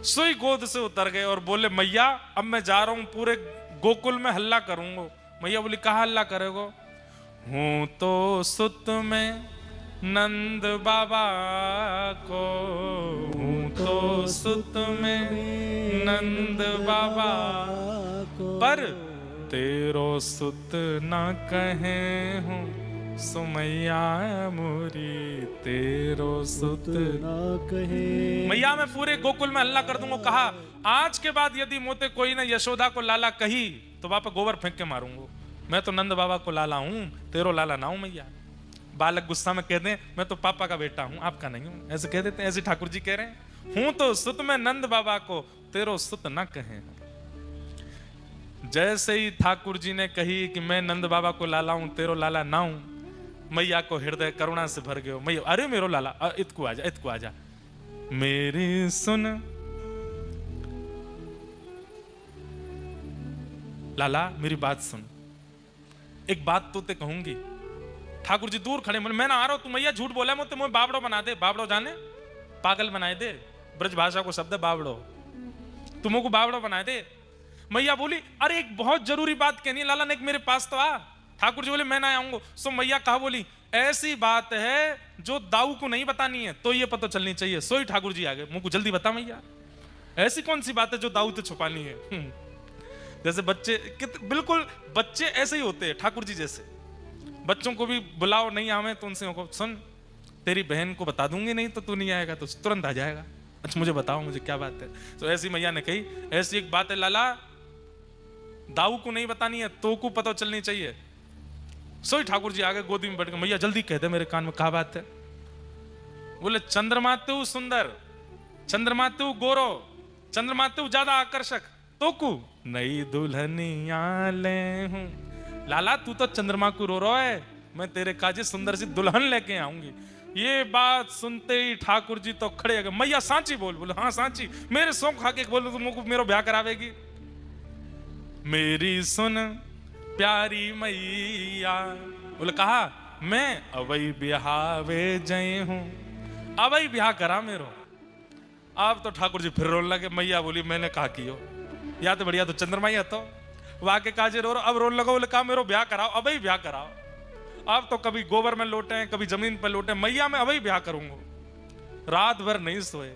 सोई गोद से उतर गए और बोले मैया अब मैं जा रहा हूं, पूरे गोकुल में हल्ला करूंगा। मैया बोली कहा हल्ला करेगो? हूं तो सुत में नंद बाबा को, हूं तो सुत में नंद बाबा पर तेरो सुत ना कहे हूं सुमैया मोरी, तेरो सुत ना कहे। मैया मैं पूरे गोकुल में हल्ला कर दूंगा। कहा आज के बाद यदि मोते कोई ने यशोदा को लाला कही तो वहां पर गोबर फेंक के मारूंगा। मैं तो नंद बाबा को लाला हूं, तेरो लाला ना हूं मैया। बालक गुस्सा में कह दें मैं तो पापा का बेटा हूं, आपका नहीं हूं, ऐसे कह देते हैं। ऐसे ठाकुर जी कह रहे हैं हूं तो सुत में नंद बाबा को, तेरो सुत ना कहे। जैसे ही ठाकुर जी ने कही कि मैं नंद बाबा को लाला हूं, तेरो लाला ना हूं, मैया को हृदय करुणा से भर गयो। मैया अरे मेरो लाला, इतको आजा, इतको आजा, मेरी सुन लाला, मेरी बात सुन, एक बात तो ते कहूंगी। ठाकुर जी दूर खड़े, मैं ना आ रहा हूं, तू मैया झूठ बोला है, मुझे बाबड़ो बना दे। बाबड़ो जाने पागल बनाए दे, ब्रज भाषा को शब्द है बाबड़ो, तुमको बाबड़ो बनाए दे। मैया बोली अरे एक बहुत जरूरी बात कहनी है लाला ने, मेरे पास तो आ। ठाकुर जी बोले मैं ना आऊंगा। सो मैया कहा बोली ऐसी बात है जो दाऊ को नहीं बतानी है, तो ये पता चलनी चाहिए। सोई ठाकुर जी आ गए, मुझको जल्दी बता मैया, ऐसी कौन सी बात है जो दाऊ तो छुपानी है। जैसे बच्चे, बिल्कुल बच्चे ऐसे ही होते हैं ठाकुर जी जैसे। बच्चों को भी बुलाओ नहीं आवे तो उनसे सुन तेरी बहन को बता दूंगी, नहीं तो तू नहीं आएगा तो तुरंत आ जाएगा। अच्छा मुझे बताओ, मुझे क्या बात है? तो ऐसी मैया ने कही ऐसी एक बात है लाला, दाऊ को नहीं बतानी है, तो को पता चलनी चाहिए। सोई ठाकुर जी आगे गोदी में बैठ गए। मैया जल्दी कह दे मेरे कान में क्या बात है? बोले चंद्रमा तू सुंदर, चंद्रमा तू गोरो, चंद्रमा तू ज्यादा आकर्षक, तो कु नई दुल्हनिया ले हूं। लाला तू तो चंद्रमा को रो रहा है, मैं तेरे काजे सुंदर सी दुल्हन लेके आऊंगी। ये बात सुनते ही ठाकुर जी तो खड़े हो गए। मैया सांची बोल। बोले हाँ सांची, मेरे सौ खा के बोलो तुमको मेरो ब्याह करावेगी। मेरी सुन प्यारी मैया। बोले कहा मैं अवई ब्याहवे जय हूं, अवई ब्याह करा मेरो। अब तो ठाकुर जी फिर रोने लगे। मैया बोली मैंने कहा कियो, या तो बढ़िया तो चंद्रमा ही तो वाके काजे रो, अब रोने लगा। बोले कहा मेरो ब्याह कराओ, अवई ब्याह कराओ। अब तो कभी गोबर में लोटे, कभी जमीन पर लोटे, मैया मैं अवई ब्याह करूंगा। रात भर नहीं सोए।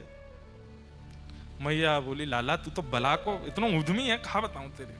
मैया बोली लाला तू तो बला को इतना उद्यमी है, कहा बताऊं तेरे।